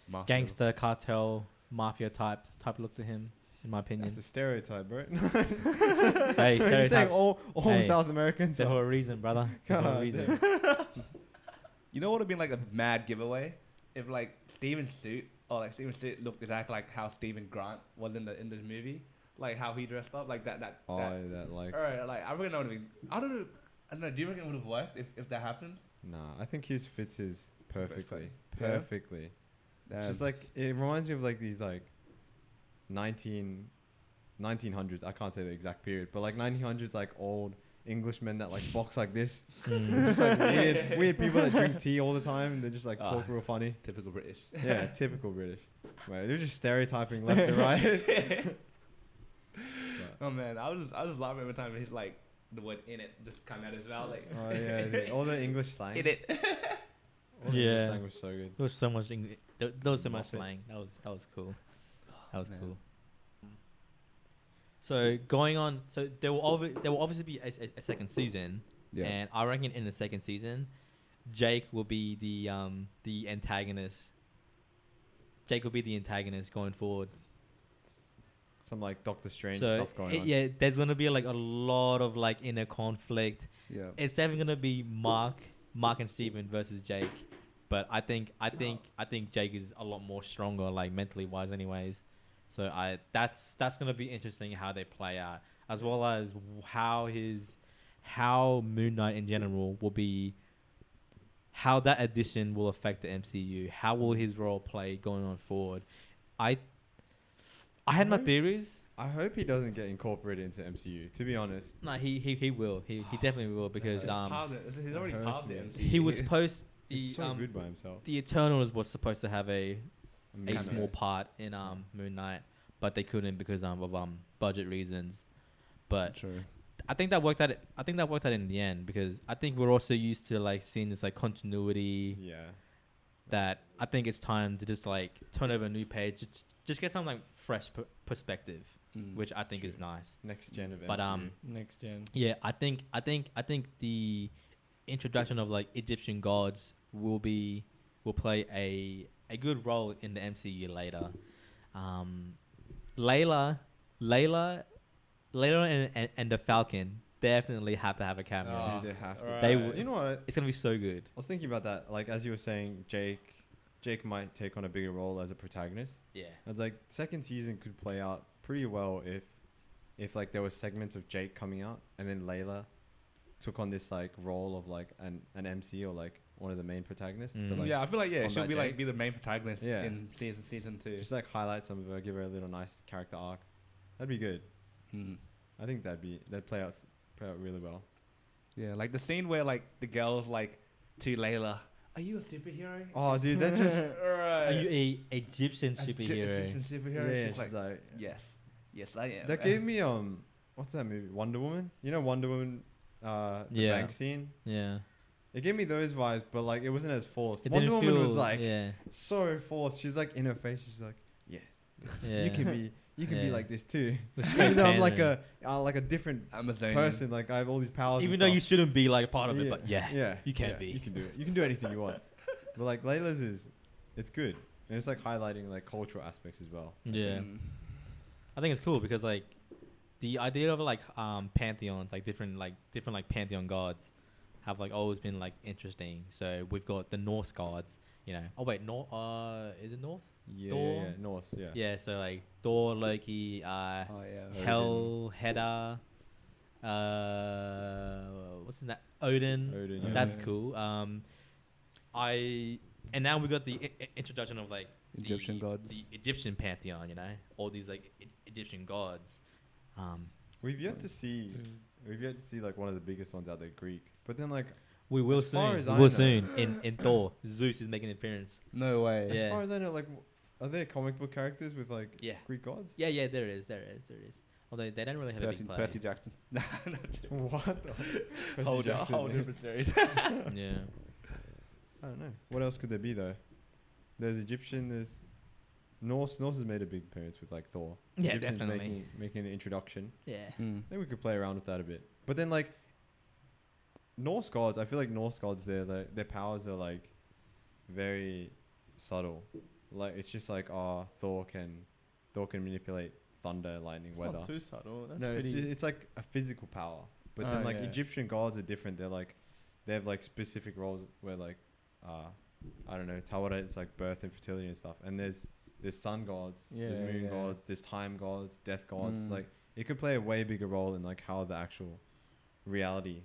Mafia. gangster cartel mafia type look to him, in my opinion. That's a stereotype, bro. Hey, Are you saying stereotypes. all Hey, South Americans? There are- for a reason, brother. There for a God reason. You know what would have been like a mad giveaway if like Steven's suit looked exactly like how Steven Grant was in the movie, like how he dressed up, like that. that like. Alright, like I really know what I mean. I don't know. Do you reckon it would have worked if that happened? Nah, I think his fits his perfectly. Yeah? Perfectly. It's just like it reminds me of like these like 1900s. I can't say the exact period, but like 1900s like old Englishmen that like box like this. Just like weird people that drink tea all the time and they just like talk real funny. Typical British. Yeah, typical British. Right, they're just stereotyping left and right. Oh man, I was laughing every time he's like the word "in it" just come out his mouth like. Oh yeah, all the English slang. In it. All the English Yeah. slang was so good. There was so much there was so much Muppet. slang. That was cool. That was Man. cool. So going on, so there will obviously be a second season, and I reckon in the second season, Jake will be the antagonist. Jake will be the antagonist going forward. some like Doctor Strange So stuff going on. yeah, there's gonna be like a lot of like inner conflict. Yeah. It's definitely gonna be Mark and Steven versus Jake. But I think Jake is a lot more stronger, like mentally wise, anyways. So that's gonna be interesting how they play out, as well as how Moon Knight in general will be, how that addition will affect the MCU. How will his role play going on forward? I had my theories. I hope he doesn't get incorporated into MCU. To be honest, No, he will. He definitely will, because He's already It part of the hurts MCU. he was supposed he's so good by himself. the Eternals was supposed to have a Cameo. small part in Moon Knight, but they couldn't because of budget reasons. But True. I think that worked out. I think that worked out in the end, because I think we're also used to like seeing this like continuity. Yeah. That I think it's time to just like turn over a new page, just get some like fresh perspective, which I think is nice. Next gen of But MCU. Next gen. yeah, I think the introduction of like Egyptian gods will play a good role in the MCU later. Layla and the Falcon definitely have to have a cameo. Dude, they have to. Right. They w- You know what? It's gonna be so good. I was thinking about that. Like as you were saying, Jake might take on a bigger role as a protagonist. Yeah. I was like, second season could play out pretty well if like there were segments of Jake coming out and then Layla took on this like role of like an MC or like one of the main protagonists. To, like, I feel like she'll combat be like Jake. be the main protagonist Yeah. in season 2. just like highlight some of her, give her a little nice character arc. That'd be good. I think that'd play out really well. Yeah, like the scene where like the girls like to Layla, "Are you a superhero?" Oh, dude, that just Right. Are you a Egyptian superhero? Egyptian superhero. yeah, She's like, yes, I am. that gave me what's that movie? Wonder Woman. You know Wonder Woman, the Yeah. bank scene. Yeah. It gave me those vibes, but like it wasn't as forced. It Wonder didn't Woman was feel- like yeah. so forced. She's like in her face. She's like, yes, Yeah. you can be Yeah. like this too. With Even straight though I'm like pandering. a different Amazonian person. Like I have all these powers. Even and though you stuff. shouldn't be like part of it, but yeah. you can be. You can do it. You can do anything you want. But like Layla's it's good, and it's like highlighting like cultural aspects as well. Yeah. I think it's cool because like the idea of like pantheons, like different pantheon gods have like always been like interesting. So we've got the Norse gods, you know. Oh wait, is it North? Yeah, Thor? yeah, Norse, yeah. Yeah, so like Thor, Loki, yeah. Hel, Hedda, what's his name? Odin. Odin, yeah. That's cool. And now we got the introduction of like Egyptian gods. the Egyptian pantheon. You know, all these like Egyptian gods. We've yet to see like one of the biggest ones out there, Greek. But then like we will As far soon. as We I will know- soon. In Thor, Zeus is making an appearance. No way. Yeah. as far as I know, like are there comic book characters with like Yeah. Greek gods? Yeah, there is. Although they don't really have a big play. Percy Jackson. What? The Percy Whole Jackson. different series. Yeah. I don't know. What else could there be though? There's Egyptian. There's Norse. Norse has made a big appearance with like Thor. Yeah, Egyptians definitely. making an introduction. Yeah. I think we could play around with that a bit. But then like Norse gods, I feel like Norse gods, their powers are like very subtle. Like it's just like Thor can manipulate thunder, lightning, It's weather. not too subtle. That's No, pretty. it's like a physical power. But then Oh, like yeah. Egyptian gods are different. They have like specific roles where like I don't know, Tawara, it's like birth and fertility and stuff. And there's sun gods, there's Yeah, moon yeah. gods, there's time gods, death gods. Like it could play a way bigger role in like how the actual reality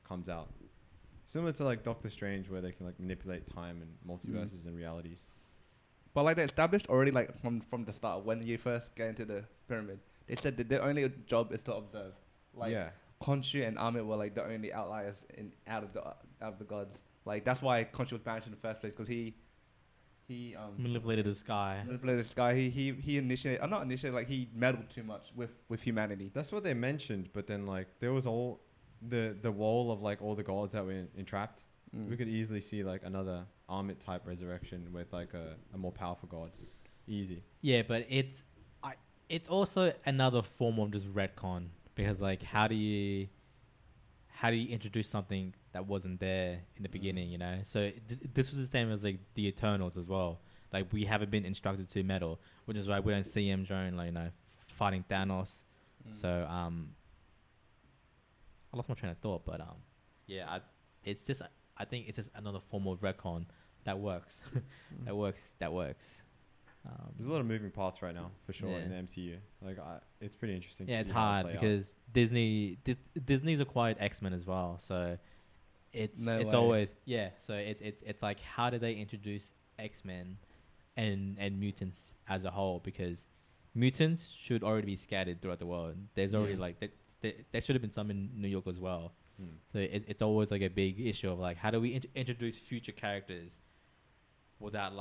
comes out. Similar to like Doctor Strange, where they can like manipulate time and multiverses and realities. But like they established already, like from the start when you first get into the pyramid, they said that their only job is to observe. Like yeah, Khonshu and Amit were like the only outliers out of the gods. Like that's why Khonshu was banished in the first place, because he Manipulated the sky. manipulated this guy. He initiated, not initiated, like he meddled too much with humanity. that's what they mentioned. But then like there was all the wall of like all the gods that were entrapped. We could easily see like another Amit type resurrection with like a more powerful god. Easy. Yeah, but it's also another form of just retcon, because like how do you introduce something that wasn't there in the beginning, you know? So this was the same as like the Eternals as well. Like we haven't been instructed to meddle, which is why we don't see him during like 5 fighting Thanos. Mm. So I lost my train of thought, but it's just I think it's just another form of retcon that works. That works. There's a lot of moving parts right now, for sure, Yeah. in the MCU. Like, it's pretty interesting. Yeah, to it's see how it hard play out. because Disney's acquired X-Men as well, so it's No way. always So it's like, how do they introduce X-Men and mutants as a whole? Because mutants should already be scattered throughout the world. There's already like there should have been some in New York as well. So it's always like a big issue of like, how do we introduce future characters without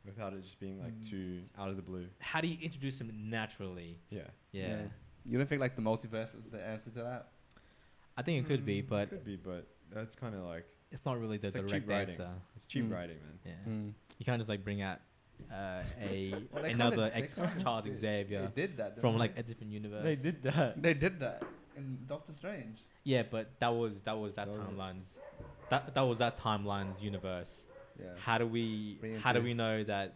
Without it just being like too out of the blue. how do you introduce them naturally? Yeah. Yeah. You don't think like the multiverse is the answer to that? I think it could be, but It could be, but that's kind of like it's not really the it's like direct cheap writing. answer. It's cheap Mm. writing, man. Yeah. Mm. You can't just like bring out Well, they another kinda- they kinda Charles did- Xavier They did that didn't from they? like a different universe. They did that. They did that in Doctor Strange. Yeah, but that was that was it. timeline's that was that timeline's universe. Yeah. How do we Bring it how do to- we know that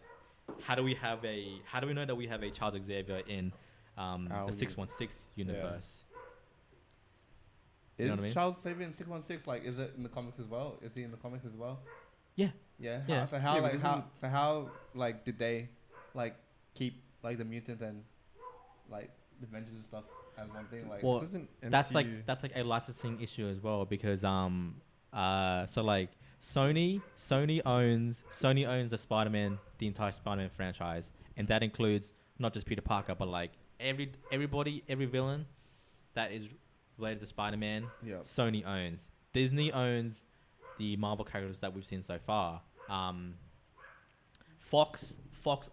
how do we know that we have a Charles Xavier in Our the 616 universe? You Is know what I mean? Charles Xavier in 616 like? Is it in the comics as well? Is he in the comics as well? Yeah. Yeah. Yeah. So how Yeah, but like how like did they like keep like the mutants and like the Avengers and stuff as one thing? Like Well, Doesn't that's like MCU a licensing issue as well, because so like Sony owns the Spider-Man, the entire Spider-Man franchise, and that includes not just Peter Parker, but like everybody, every villain that is related to Spider-Man. yeah. Sony owns. Disney owns the Marvel characters that we've seen so far. Fox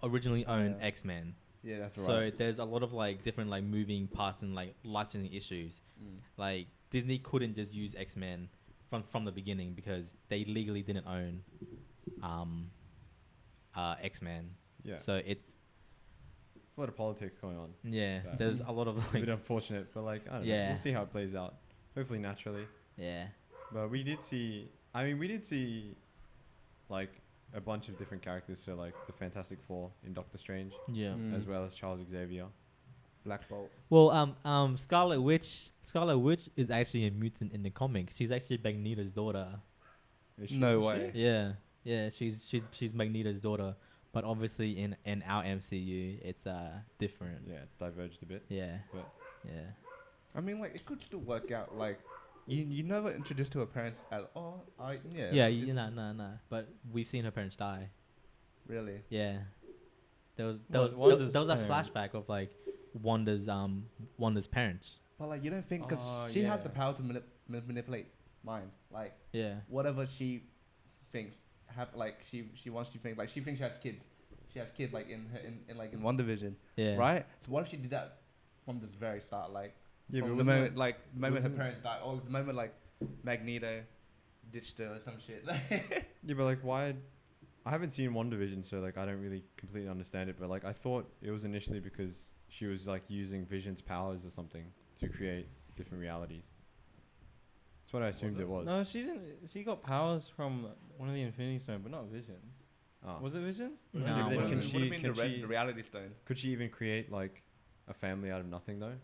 originally owned Yeah. X-Men. Yeah, that's So right. there's a lot of like different like moving parts and like licensing issues. Mm. Like Disney couldn't just use X-Men from the beginning because they legally didn't own X-Men. Yeah. So it's a lot of politics going on. yeah, But- there's a lot of A like bit unfortunate, but like I don't know. Yeah. We'll see how it plays out. Hopefully naturally. yeah. But we did see. I mean, we did see like a bunch of different characters. So like the Fantastic Four in Doctor Strange, Yeah. Mm. as well as Charles Xavier. Black Bolt. Well, Scarlet Witch is actually a mutant in the comics. She's actually Magneto's daughter. Is she- No is way. she? Yeah, she's Magneto's daughter, but obviously in our MCU it's different. Yeah, it's diverged a bit. Yeah. But- Yeah. I mean, like it could still work out. Like you never introduced to her parents at all. Yeah, no. But we've seen her parents die. Really. Yeah. There was Wanda's a parents. flashback of like Wanda's parents. But like you don't think because Oh, she has the yeah. power to manipulate mind. Like Yeah. whatever she thinks, like she wants to think. Like she thinks she has kids. She has kids like in her in like in WandaVision. Yeah. Right. So what if she did that from this very start? Like Yeah, from but the wasn't moment like the moment her wasn't- parents died, or the moment like Magneto ditched her or some shit. Yeah, but like why? I haven't seen WandaVision, so like I don't really completely understand it. But like I thought it was initially because she was like using Vision's powers or something to create different realities. That's what I assumed it? it was. No, she got powers from one of the Infinity Stone, but not Visions. Oh. Was it Visions? No, Yeah, but then would've can been- she? Would've been Can the she? the reality stone. Could she even create like a family out of nothing though?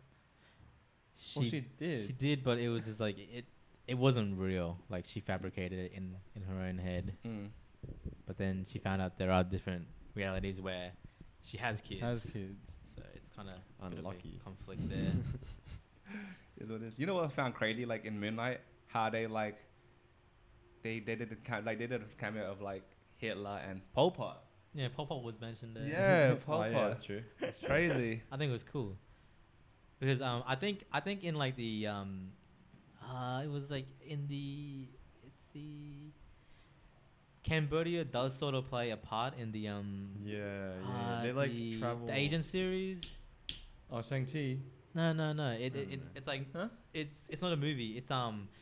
Well, she did. She did, but it was just like it wasn't real. Like she fabricated it in her own head. Mm. But then she found out there are different realities where she has kids. Has kids. So it's kind of Unlucky. conflict there. Is what it is. You know what I found crazy? Like in Moonlight, how they like they did they did a cameo of like Hitler and Pol Pot. Yeah, Pop Pop was mentioned there. Yeah, Pol Oh, Pot. yeah, that's true. It's crazy. I think it was cool because I think in like the it was like in the Cambodia does sort of play a part in the Yeah. They like travel. the Asian series. Oh, Shang-Chi. No. Mm. It's like Huh? it's not a movie. It's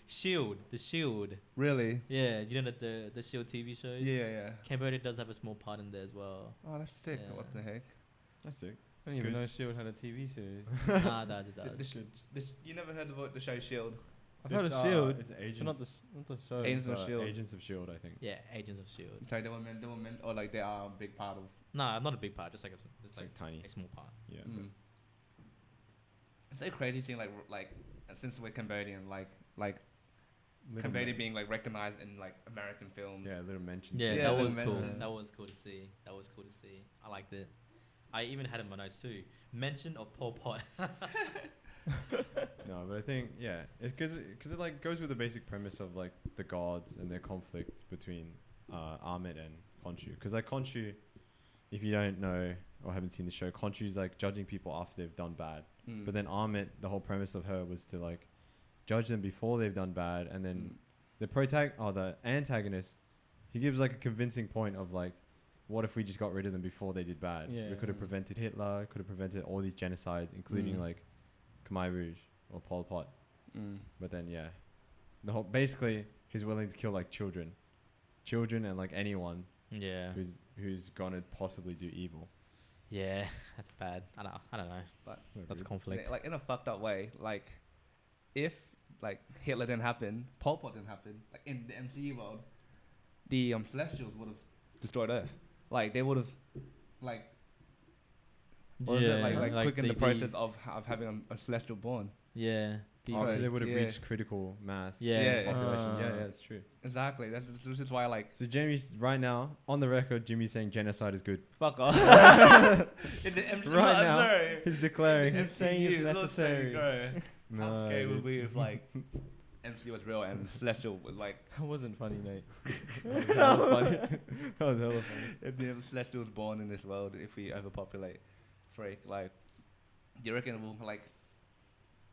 Shield, the Shield. Really? Yeah, you know that the Shield TV shows. Yeah. Cambodia does have a small part in there as well. Oh, that's sick. Yeah. What the heck? That's sick. I didn't even Good. know Shield had a TV series. Nah, that it The does. you never heard about the show Shield? I've heard of It's, Shield, It's but Agents. not the show. Agents of Shield. Agents of Shield, I think. Yeah, Agents of Shield. Sorry, they were meant, or like they are a big part of. Nah, not a big part. Just like It's like tiny. a small part. Yeah. Mm. It's so crazy seeing like since we're Cambodian, like Little Cambodia men- being like recognized in like American films. Yeah, little mentions. Yeah, Yeah, that the was cool. mentions. That was cool to see. That was cool to see. I liked it. I even had it in my notes too. Mention of Pol Pot. No, but I think because it like goes with the basic premise of like the gods and their conflict between Ahmed and Khonshu. Because like Khonshu, if you don't know or haven't seen the show, Khonshu's like judging people after they've done bad. Mm. But then Ahmed, the whole premise of her was to like judge them before they've done bad, and then the antagonist, he gives like a convincing point of like, what if we just got rid of them before they did bad? Yeah. We could have prevented Hitler, could have prevented all these genocides, including like Khmer Rouge or Pol Pot. But then basically he's willing to kill like children and like anyone Yeah. who's gonna possibly do evil. Yeah, that's bad. I don't know. But That's a conflict. like in a fucked up way. Like if like Hitler didn't happen, Pol Pot didn't happen. Like in the MCU world, the Celestials would have destroyed Earth. Like they would have like. What is it like quickened the process of having a celestial born? Yeah. These Because like- they would have yeah. reached critical mass. Yeah. Population. Yeah, Ah. that's true. Exactly. This is why like So Jimmy's right now on the record. Jimmy's saying genocide is good. fuck off. In the MCU, Right I'm now, sorry. he's declaring. He's saying it's MCU, let's necessary. go. No, How scary would dude. be if like MCU was real and Celestial was like That wasn't funny, Nate. That was hella funny. That was hella funny. if the Celestial was born in this world, if we overpopulate, freak, like, do you reckon we'll like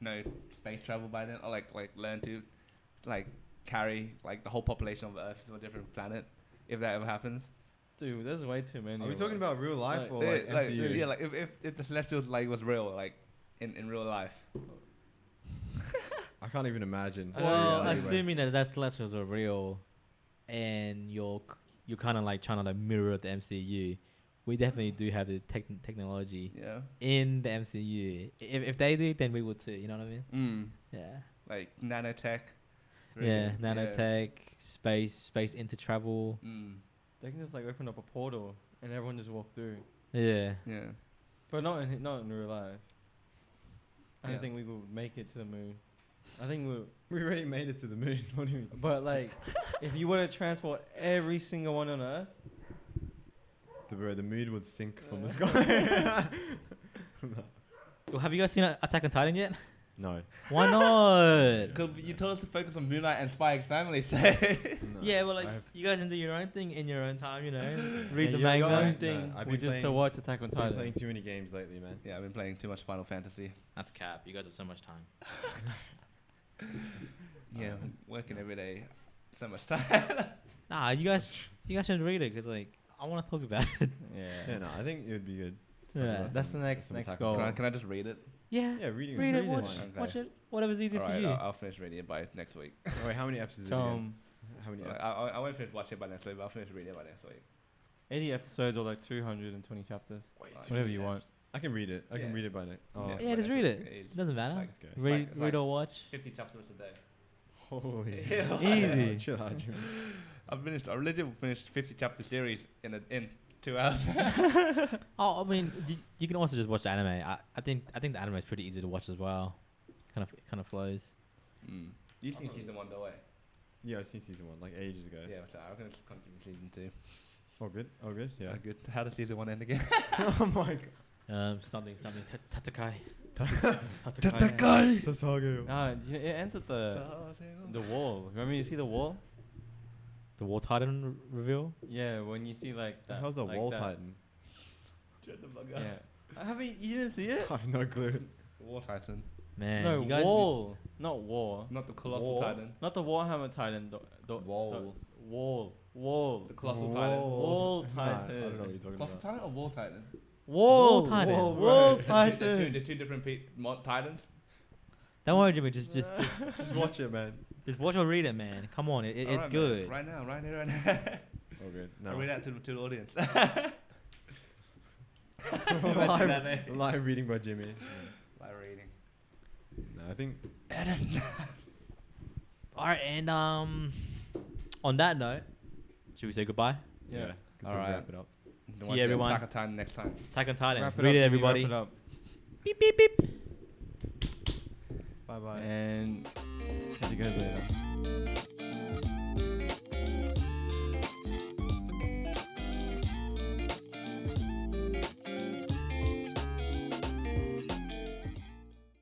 know space travel by then, or like learn to like carry like the whole population of Earth to a different planet if that ever happens? Dude, there's way too many. Are we of talking us. about real life Like- or like MCU? yeah, like if the Celestials like was real, like in real life. I can't even imagine. Well, reality, assuming that celestials are real, and you're kind of like trying to like mirror the MCU, we definitely do have the technology Yeah. in the MCU. If they do, then we would too. You know what I mean? Yeah. Like nanotech. Yeah. Nanotech, space intertravel. They can just like open up a portal and everyone just walk through. Yeah. Yeah. But not in real life. I Yeah. don't think we will make it to the moon. I think we'll. We already made it to the moon. What do you mean? But like, if you were to transport every single one on Earth, The moon would sink from the sky. Well, have you guys seen Attack on Titan yet? No. Why not? Because you told us to focus on Moon Knight and Spy X Family, so. No. Yeah, well, like I have- you guys can do your own thing in your own time, you know. yeah, Read the your manga. own No, thing, I've been which is to playing- watch Attack on I've been Titan. playing too many games lately, man. Yeah, I've been playing too much Final Fantasy. That's cap. You guys have so much time. Yeah, working every day, so much time. Nah, you guys should read it because like I want to talk about it. Yeah, no, I think it would be good. to talk Yeah, about That's the some- next some next Attack goal. on Can I just read it? Yeah. Yeah, reading. Read it. reading Watch, is fine. watch it. Whatever's easy for Alright, you. I'll finish reading it by next week. Oh, wait, how many episodes? Is it again? How many? episodes? I won't finish watching it by next week, but I'll finish reading it by next week. 80 episodes or like 220 chapters. Wait, Whatever too Whatever many you want. apps. I can read it. I can Yeah. read it by next. Oh, Yeah. Yeah, just read it. It's It doesn't matter. let's go. Read, it's read like- or watch. 50 chapters a day. Holy. Easy. Chill out, Jimmy. I legit finished 50 chapter series in 2 hours. Oh, I mean, you can also just watch the anime. I think the anime is pretty easy to watch as well. Kind of flows. You've seen season 1 though, eh? Yeah, I've seen season 1 like ages ago. Yeah, so I'm gonna continue season 2. Oh, good. Oh, good. Yeah. Good. How does season 1 end again? Oh my god. Something Tatakai. Sasage. It ends at the wall. Remember you see the wall? The War Titan reveal. Yeah, when you see like The that. hell's a like wall that. titan? Yeah. You didn't see it? I have no clue. War Titan. Man, No, you guys wall, not war. Not the Colossal War? Titan. Not the Warhammer Titan. The Wall. Wall. The Colossal Titan. Wall Nah, I Titan. don't know what you're talking Colossal about. Titan or War Titan? Wall Titan. Wall right. Titan. The two different Titans. Don't worry, Jimmy. Just Just watch it, man. just watch or read it, man. Come on, it's Alright, man. good. Right now, right here, right now. Oh, good. I'll No. read out to the audience. live reading by Jimmy. By reading. No, I think. All right, and on that note, should we say goodbye? Yeah. Good All to right. wrap it up. See everyone. Attack on Titan next time. Attack on Titan. Wrap Read it, Jimmy, everybody. Wrap it up. Beep beep beep. Bye bye. And catch you guys later.